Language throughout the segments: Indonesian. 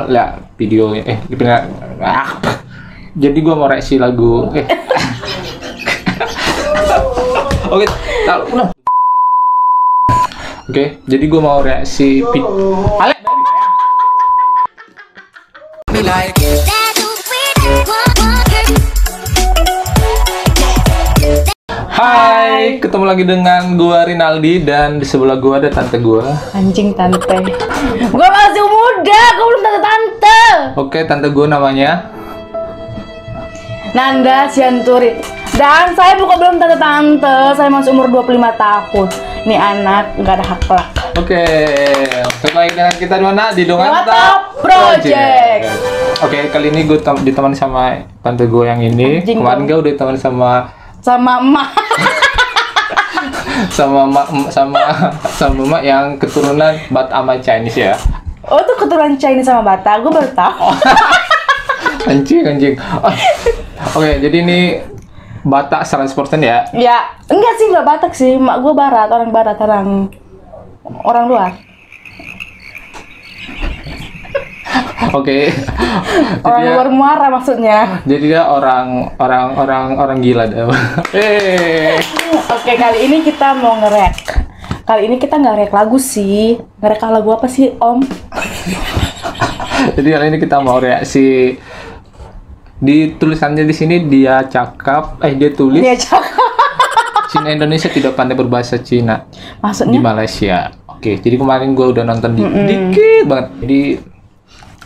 lihat video jadi gue mau reaksi lagu Oke, jadi gue mau reaksi Hai, ketemu lagi dengan gua Rinaldi dan di sebelah gua ada tante gua. Anjing tante. Gua masih muda, gua belum tante-tante. Oke, tante gua namanya Nanda Sianturi. Dan saya bukan belum tante-tante, saya masih umur 25 tahun. Ini anak nggak ada hak pelak. Oke, ketemu lagi dengan kita di mana? Di Donganta Project. Oke, kali ini gue ditemani sama tante gue yang ini. Anjing, kemarin gue udah ditemani sama emak. sama emak yang keturunan Batak Chinese ya. Oh, tuh keturunan Chinese sama Batak, gue baru tahu. Anjing. Oke, jadi ini Batak 100% ya? Ya, enggak sih, enggak Batak sih. Mak gue Barat, orang Barat, orang luar. Oke. Orang luar muara maksudnya. Jadi dia orang gila dah. Oke, kali ini kita mau nge-react. Kali ini kita nggak react lagu sih. Nge-react lagu apa sih, Om? Jadi kali ini kita mau reaksi. Di tulisannya di sini dia tulis Cina Indonesia tidak pandai berbahasa Cina. Maksudnya? Di Malaysia. Oke, jadi kemarin gue udah nonton dikit banget. Jadi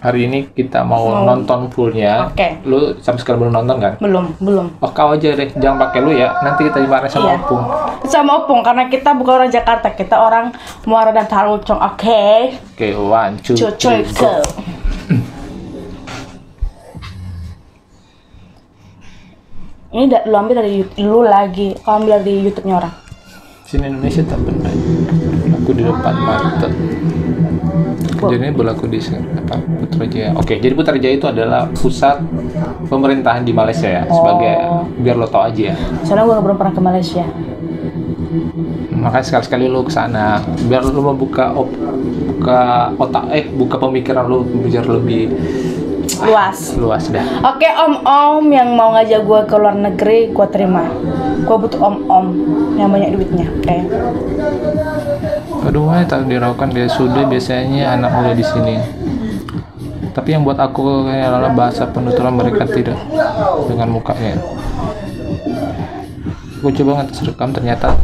hari ini kita mau nonton fullnya. Oke. Lu sampai sekarang belum nonton kan? Belum. Oh, kau aja deh, jangan pakai lu ya. Nanti kita dimarahin sama Opung. Sama Opung, karena kita bukan orang Jakarta, kita orang Muara dan Tarucong. Oke, 1, 2, 3, go. Ini lu ambil dari lu lagi, kau ambil dari YouTube-nya orang. Cina Indonesia tak benar. Aku di depan mata. Jadi ini berlaku di Putrajaya. Oke, jadi Putrajaya itu adalah pusat pemerintahan di Malaysia ya. Sebagai biar lo tau aja ya. Soalnya gue belum pernah ke Malaysia. Makanya sekali-sekali lo kesana. Biar lo mau buka pemikiran lo biar lebih luas dah. Oke, om yang mau ngajak gue ke luar negeri, gue terima. Gue butuh om yang banyak duitnya. Oke. Kedua, tak diraukan dia sudah biasanya anak muda di sini. Tapi yang buat aku adalah bahasa penuturan mereka tidak dengan mukanya. Aku coba ngetes rekam, ternyata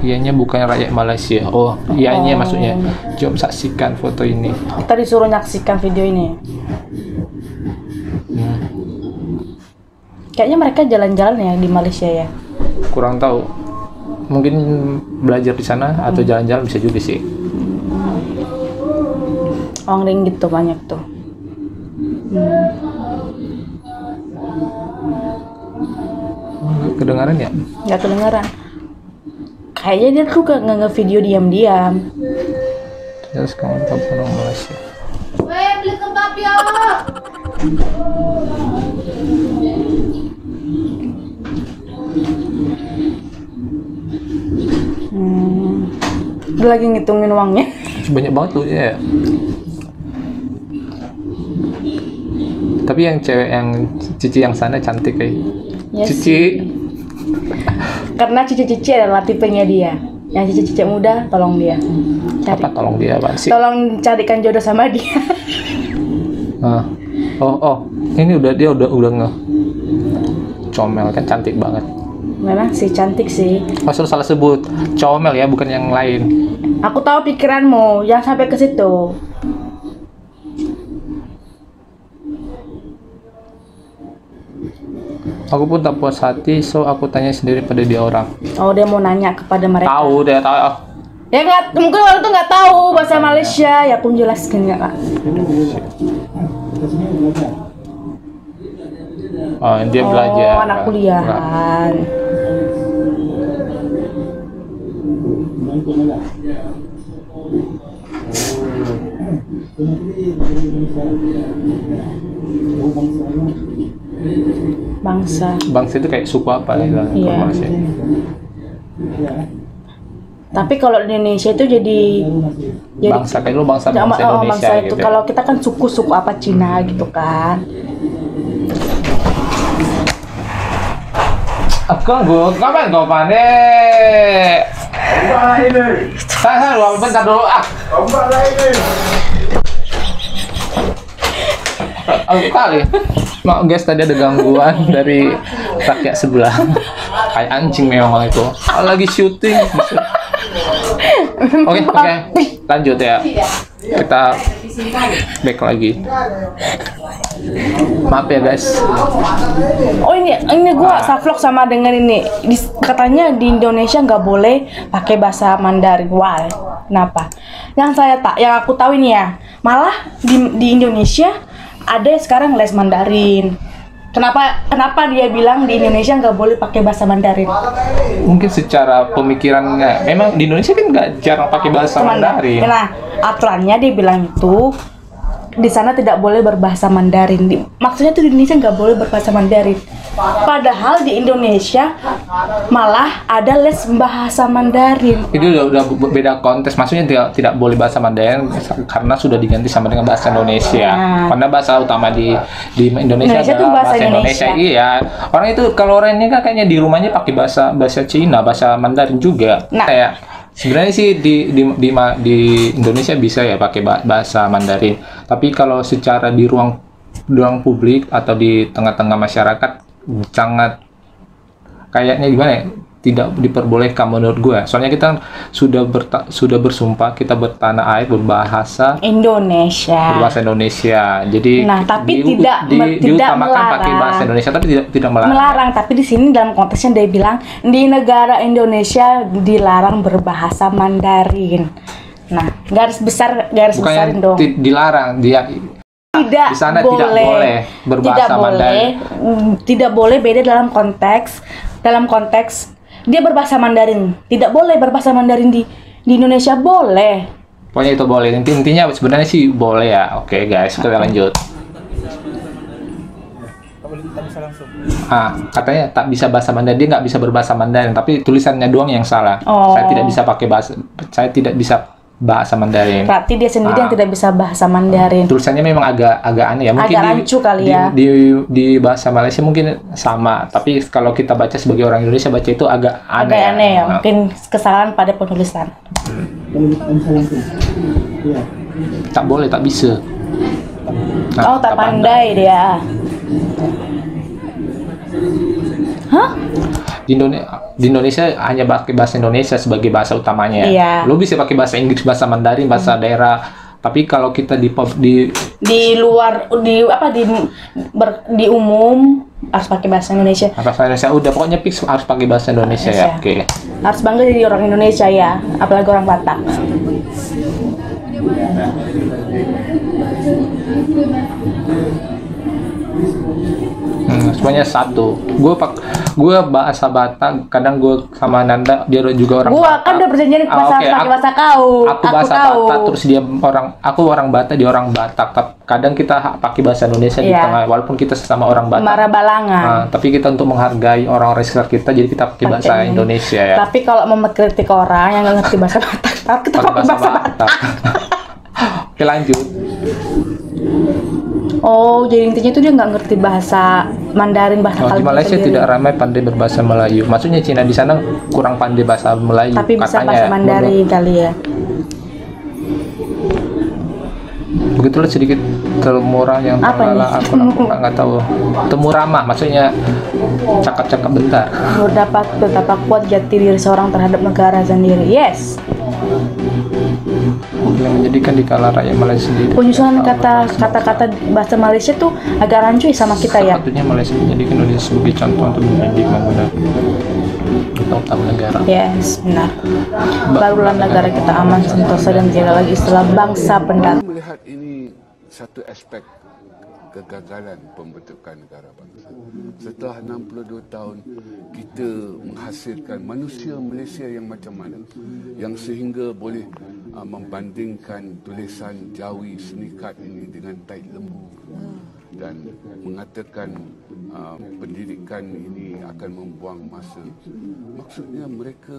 ianya bukan rakyat Malaysia. Ianya maksudnya. Coba saksikan foto ini. Kita disuruh nyaksikan video ini. Kayaknya mereka jalan-jalan ya di Malaysia ya. Kurang tahu. Mungkin belajar di sana atau jalan-jalan bisa juga sih. Orang ringgit tuh banyak tuh. Kedengaran ya? Nggak kedengaran. Kayaknya dia tuh nge video diam-diam. Terus kamu tahu orang Malaysia. Weh, beli kebab ya. Dia lagi ngitungin uangnya. Banyak banget tuh ya. Tapi yang cewek yang Cici yang sana cantik kayak. Yes. Cici. Karena Cici adalah tipenya dia. Yang Cici muda, tolong dia. Cari. Apa tolong dia apa sih? Tolong carikan jodoh sama dia. Ini dia udah comel kan, cantik banget. Memang sih cantik sih. Maksud salah sebut comel ya, bukan yang lain. Aku tahu pikiranmu, jangan sampai ke situ. Aku pun tak puas hati, so aku tanya sendiri pada dia orang. Oh, dia mau nanya kepada mereka. Tahu. Ya nggak, mungkin orang itu nggak tahu bahasa Malaysia. Ya aku jelaskan ya kak. Dia belajar. Anak kuliahan. Bangsa itu kayak suku apa ya? Iya. Tapi kalau di Indonesia itu jadi Bangsa kayak lu bangsa bangsa Indonesia itu. gitu. Kalau kita kan suku apa Cina gitu kan. Gue kapan kau pandai? Saya bentar dulu ah. Kali. Maaf guys, tadi ada gangguan dari rakyat sebelah. Kayak anjing memang itu. Lagi syuting. Oke, lanjut ya. Kita back lagi. Maaf ya guys. Oh ini gua savlog sama dengan ini. Katanya di Indonesia nggak boleh pakai bahasa Mandarin. Why? Kenapa? Yang aku tahu ini ya, malah di Indonesia ada sekarang les Mandarin. Kenapa dia bilang di Indonesia nggak boleh pakai bahasa Mandarin? Mungkin secara pemikirannya, memang di Indonesia kan nggak jarang pakai bahasa Mandarin. Nah, aturannya dia bilang itu di sana tidak boleh berbahasa Mandarin. Maksudnya tuh di Indonesia nggak boleh berbahasa Mandarin. Padahal di Indonesia malah ada les bahasa Mandarin. Itu udah beda konteks. Maksudnya tidak boleh bahasa Mandarin karena sudah diganti sama dengan bahasa Indonesia. Nah. Karena bahasa utama di Indonesia Indonesia adalah tuh bahasa Indonesia. Iya. Orang itu kalau orang ini kan kayaknya di rumahnya pakai bahasa Cina, bahasa Mandarin juga. Nah, kayak sebenarnya sih di Indonesia bisa ya pakai bahasa Mandarin. Tapi kalau secara di ruang publik atau di tengah-tengah masyarakat sangat kayaknya gimana ya? Tidak diperbolehkan menurut gue. Soalnya kita sudah bersumpah kita bertanah air berbahasa Indonesia. Jadi tapi tidak diutamakan melarang. pakai bahasa Indonesia tapi tidak melarang. Melarang, tapi di sini dalam konteksnya dia bilang di negara Indonesia dilarang berbahasa Mandarin. Nah, garis besarin dong. Dilarang, Tidak di sana boleh, tidak boleh berbahasa Mandarin. Tidak boleh, beda dalam konteks dia berbahasa Mandarin. Tidak boleh berbahasa Mandarin di Indonesia boleh. Pokoknya itu boleh. Intinya sebenarnya sih boleh ya. Oke guys, kita lanjut. Katanya tak bisa bahasa Mandarin, dia nggak bisa berbahasa Mandarin, tapi tulisannya doang yang salah. Saya tidak bisa bahasa Mandarin. Berarti dia sendiri yang tidak bisa bahasa Mandarin. Tulisannya memang agak aneh ya. Mungkin agak rancu kali ya. Di bahasa Malaysia mungkin sama, tapi kalau kita baca sebagai orang Indonesia baca itu agak aneh. Agak aneh ya. Mungkin kesalahan pada penulisan. Tak boleh, tak bisa. Tak pandai dia. Hah? Di Indonesia hanya pakai bahasa Indonesia sebagai bahasa utamanya. Iya. Lo bisa pakai bahasa Inggris, bahasa Mandarin, bahasa daerah. Tapi kalau kita di luar di umum harus pakai bahasa Indonesia. Bahasa Indonesia udah pokoknya fix harus pakai bahasa Indonesia ya. Oke. Harus bangga jadi orang Indonesia ya, apalagi orang Batak. Semuanya satu. Gue bahasa Batak, kadang gue sama Nanda, dia juga orang Batak. Kan udah perjanjian pakai bahasa kau. Aku bahasa Batak, terus aku orang Batak, dia orang Batak. Kadang kita pakai bahasa Indonesia di tengah, walaupun kita sesama orang Batak. Marabalangan. Tapi kita untuk menghargai orang-orang sekitar kita, jadi kita pakai bahasa Indonesia ya. Tapi kalau mau mengkritik orang yang nggak ngerti bahasa Batak, kita pakai bahasa Batak. Oke, lanjut. Oh, jadi intinya itu dia nggak ngerti bahasa Mandarin, bahasa di Malaysia sendiri. Tidak ramai pandai berbahasa Melayu. Maksudnya Cina di sana kurang pandai bahasa Melayu. Tapi bisa bahasa Mandarin kali ya. Begitulah sedikit temurah yang terlala aku nggak tahu. Temurama maksudnya cakap-cakap bentar. Dapat betapa kuat jati diri seorang terhadap negara sendiri. Yes. Yang menjadikan dikala rakyat Malaysia sendiri. Penyusunan kata-kata bahasa Malaysia tuh agak rancu sama kita ya. Satunya Malaysia menjadikan Indonesia sebagai contoh untuk mendidik menggunakan utama negara. Yes, benar. Barulah negara kita aman, sentosa dan tidak lagi istilah bangsa pendatang. Melihat ini satu aspek kegagalan pembentukan negara bangsa. Setelah 62 tahun kita menghasilkan manusia Malaysia yang macam mana, yang sehingga boleh membandingkan tulisan Jawi Senikat ini dengan taik lembu, dan mengatakan pendidikan ini akan membuang masa. Maksudnya mereka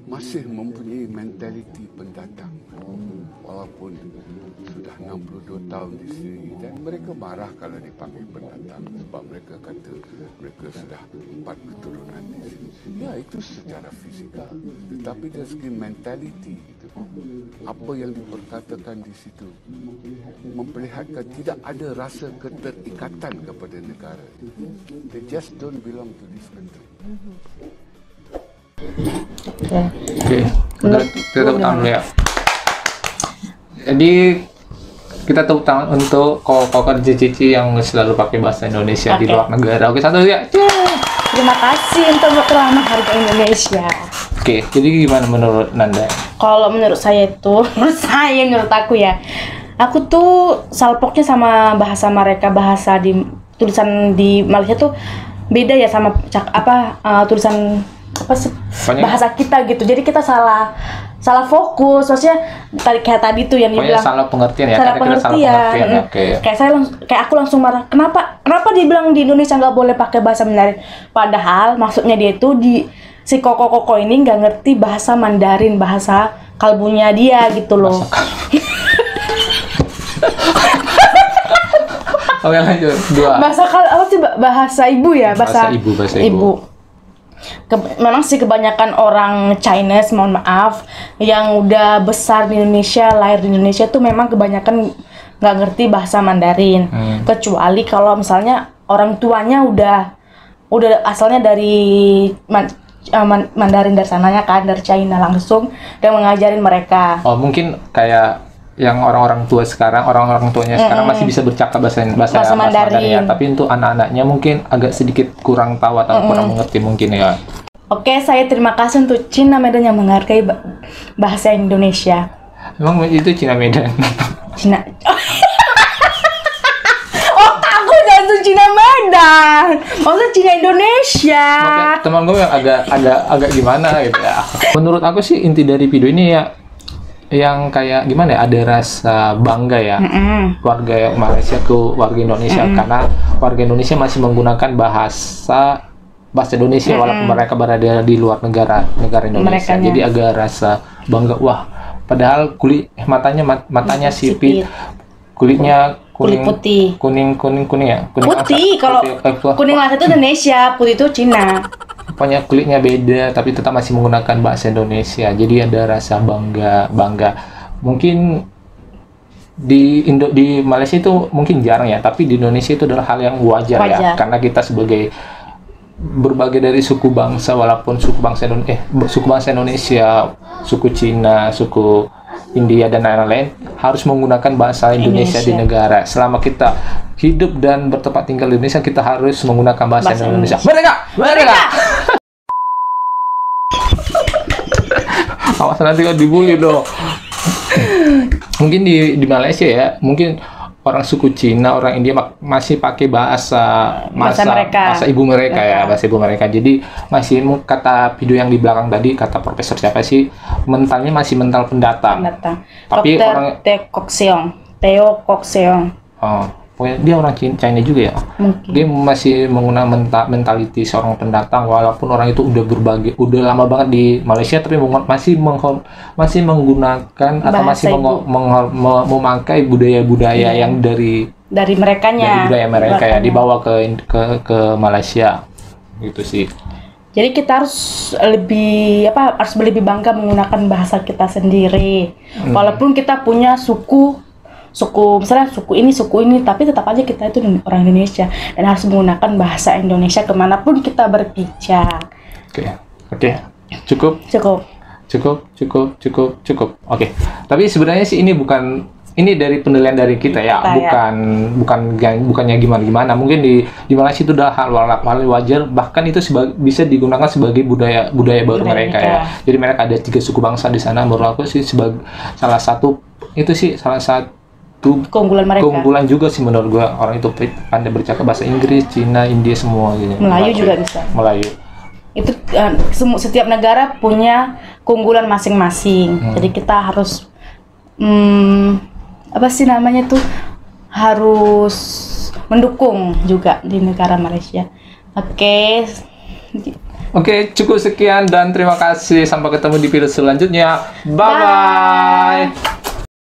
masih mempunyai mentaliti pendatang walaupun sudah 62 tahun di sini, dan mereka marah kalau dipanggil pendatang sebab mereka kata mereka sudah 4 keturunan di sini. Ya, itu secara fizikal, tetapi dari segi mentaliti itu, apa yang diperkatakan di situ memperlihatkan tidak ada rasa keterikatan kepada negara. They just don't belong to this country. Oke, kita tepuk tangan dulu ya. Jadi kita tepuk tangan untuk koko Cici yang selalu pakai bahasa Indonesia di luar negara. Oke, satu ya. Terima kasih untuk telah menghargai Indonesia. Oke, jadi gimana menurut Nanda? Kalau menurut saya itu, menurut aku ya, aku tuh salpoknya sama bahasa mereka, bahasa di tulisan di Malaysia tuh beda ya sama tulisan bahasa kita gitu. Jadi kita salah fokus, maksudnya kayak tadi tuh yang dibilang salah pengertian ya. Salah pengertian. Okay. Kayak aku langsung marah. Kenapa dibilang di Indonesia nggak boleh pakai bahasa Mandarin? Padahal maksudnya dia itu si koko ini nggak ngerti bahasa Mandarin, bahasa kalbunya dia gitu loh. Oke, lanjut. Bahasa ibu ya, bahasa ibu. Memang sih kebanyakan orang Chinese, mohon maaf, yang udah besar di Indonesia, lahir di Indonesia tuh memang kebanyakan nggak ngerti bahasa Mandarin. Kecuali kalau misalnya orang tuanya udah asalnya dari Mandarin dari sananya kan, dari China langsung, dan mengajarin mereka. Oh, mungkin kayak yang orang-orang tuanya sekarang masih bisa bercakap bahasa Mandarin ya, tapi untuk anak-anaknya mungkin agak sedikit kurang tahu atau kurang mengerti mungkin ya. Oke, saya terima kasih untuk Cina Medan yang menghargai bahasa Indonesia. Emang itu Cina Medan? Cina. Otakku jangan Cina Medan, maksudnya Cina Indonesia. Makanya teman gue yang agak gimana gitu ya. Menurut aku sih inti dari video ini ya, yang kayak gimana ya, ada rasa bangga ya warga Malaysia ke warga Indonesia, karena warga Indonesia masih menggunakan bahasa Indonesia walaupun mereka berada di luar negara Indonesia. Jadi agak rasa bangga, wah padahal matanya sipit, kulitnya kuning putih, kuning ya, putih. Kalau kuning langsat itu Indonesia, putih itu Cina. Pokoknya kulitnya beda tapi tetap masih menggunakan bahasa Indonesia. Jadi ada rasa bangga. Mungkin di Malaysia itu mungkin jarang ya, tapi di Indonesia itu adalah hal yang wajar. Ya, karena kita sebagai berbagai dari suku bangsa, walaupun suku bangsa Indonesia, suku Cina, suku India dan lain-lain, harus menggunakan bahasa Indonesia di negara. Selama kita hidup dan bertempat tinggal di Indonesia, kita harus menggunakan bahasa Indonesia. Mereka. Awas nanti kau dibully dong. Mungkin di Malaysia ya, mungkin orang suku Cina, orang India masih pakai bahasa ibu mereka ya, bahasa ibu mereka. Jadi masih kata video yang di belakang tadi, kata profesor siapa sih, mentalnya masih mental pendatang. Tapi Dr. orang Theo Kok Seong. Oh, pokoknya dia orang China juga ya. Mungkin. Dia masih menggunakan mentality seorang pendatang, walaupun orang itu udah lama banget di Malaysia, tapi masih menggunakan atau masih memakai budaya-budaya yang dari merekanya. Dari budaya mereka ya, dibawa ke Malaysia. Gitu sih. Jadi kita harus lebih bangga menggunakan bahasa kita sendiri. Walaupun kita punya misalnya suku ini, tapi tetap aja kita itu orang Indonesia dan harus menggunakan bahasa Indonesia kemanapun kita berpijak. Oke. Cukup. Oke. Tapi sebenarnya sih ini dari penilaian dari kita ya, bukannya gimana. Mungkin di Malaysia itu udah hal wajar, bahkan itu bisa digunakan sebagai budaya baru mereka ya. Jadi mereka ada 3 suku bangsa di sana. Menurut aku sih sebagai salah satu keunggulan juga sih menurut gua. Orang itu pandai bercakap bahasa Inggris, Cina, India semua gitu. Melayu juga bisa. Melayu. Itu setiap negara punya keunggulan masing-masing. Jadi kita harus harus mendukung juga di negara Malaysia. Oke. Oke, cukup sekian dan terima kasih. Sampai ketemu di video selanjutnya. Bye bye.